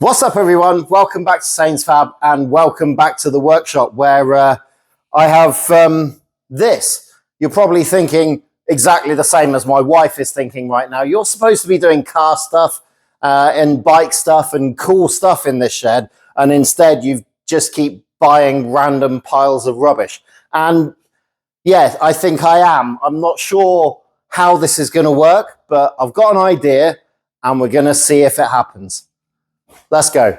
What's up, everyone? Welcome back to Saints Fab and welcome back to the workshop where I have this. You're probably thinking exactly the same as my wife is thinking right now. You're supposed to be doing car stuff and bike stuff and cool stuff in this shed, and instead you just keep buying random piles of rubbish. And yeah, I think I am. I'm not sure how this is going to work, but I've got an idea and we're going to see if it happens. Let's go.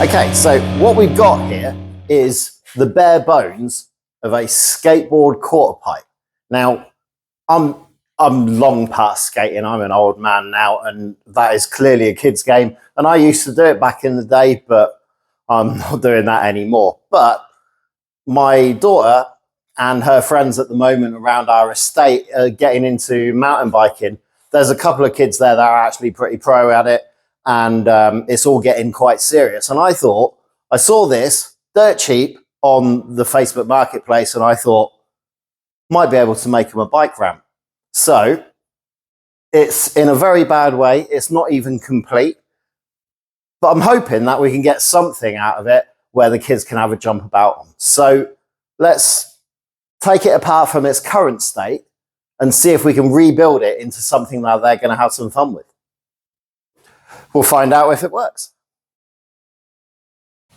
Okay, so what we've got here is the bare bones of a skateboard quarter pipe. Now, I'm long past skating. I'm an old man now, and that is clearly a kid's game. And I used to do it back in the day, but I'm not doing that anymore. But my daughter and her friends at the moment around our estate are getting into mountain biking. There's a couple of kids there that are actually pretty pro at it. And it's all getting quite serious. And I thought, I saw this dirt cheap on the Facebook Marketplace, and I thought, might be able to make them a bike ramp. So it's in a very bad way. It's not even complete. But I'm hoping that we can get something out of it where the kids can have a jump about on. So let's take it apart from its current state and see if we can rebuild it into something that they're going to have some fun with. We'll find out if it works.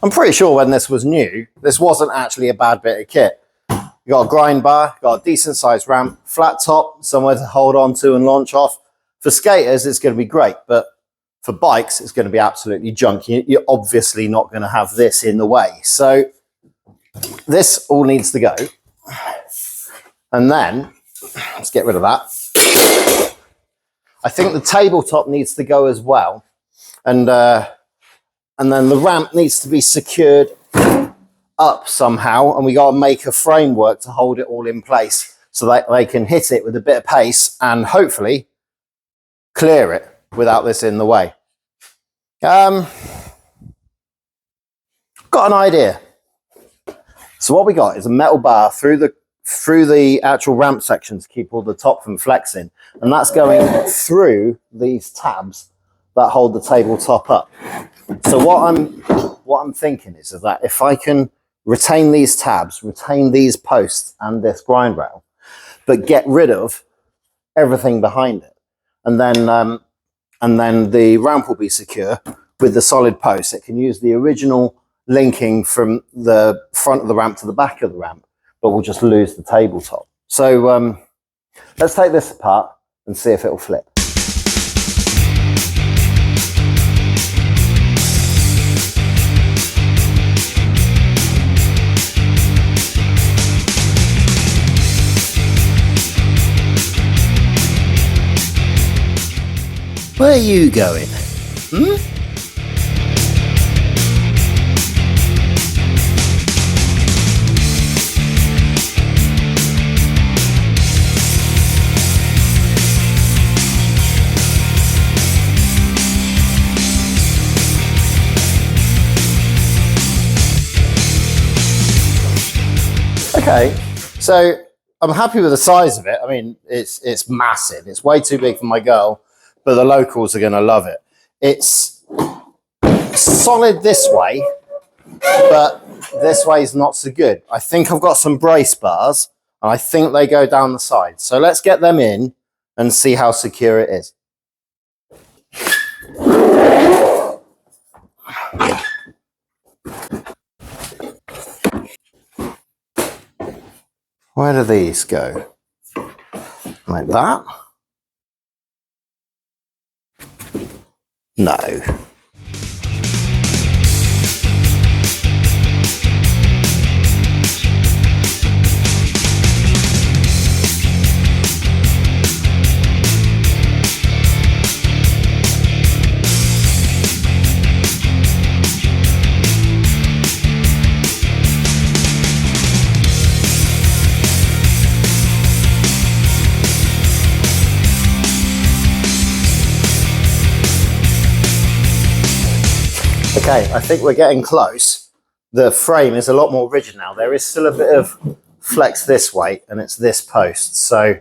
I'm pretty sure when this was new, this wasn't actually a bad bit of kit. You got a grind bar, got a decent sized ramp, flat top, somewhere to hold on to and launch off. For skaters, it's going to be great, but for bikes, it's going to be absolutely junk. You're obviously not going to have this in the way. So this all needs to go. And then, let's get rid of that. I think the tabletop needs to go as well. And then the ramp needs to be secured up somehow, and we got to make a framework to hold it all in place so that they can hit it with a bit of pace and hopefully clear it without this in the way. Got an idea. So what we got is a metal bar through the actual ramp section to keep all the top from flexing, and that's going through these tabs that hold the tabletop up. So what I'm thinking is that if I can retain these tabs, retain these posts and this grind rail, but get rid of everything behind it, and then the ramp will be secure with the solid posts. It can use the original linking from the front of the ramp to the back of the ramp, but we'll just lose the tabletop. So let's take this apart and see if it'll flip. Where are you going? Okay, so I'm happy with the size of it. I mean, it's massive. It's way too big for my girl, but the locals are going to love it. It's solid this way, but this way is not so good. I think I've got some brace bars, and I think they go down the side. So let's get them in and see how secure it is. Where do these go? Like that? No. Okay, I think we're getting close. The frame is a lot more rigid now. There is still a bit of flex this way, and it's this post. So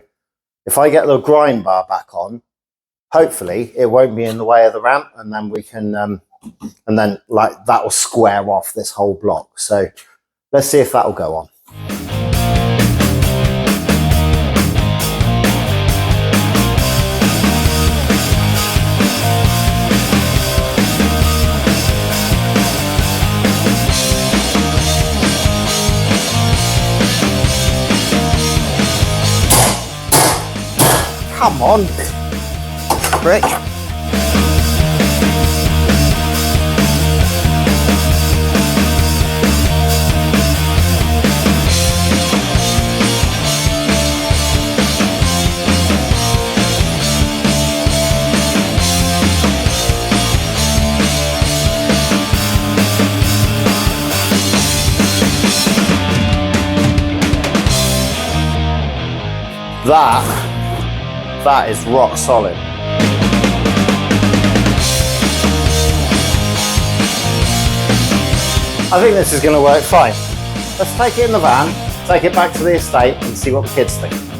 if I get the grind bar back on, hopefully it won't be in the way of the ramp, and then we can, and then like that will square off this whole block. So let's see if that will go on. Come on, prick. That is rock solid. I think this is going to work fine. Let's take it in the van, take it back to the estate and see what the kids think.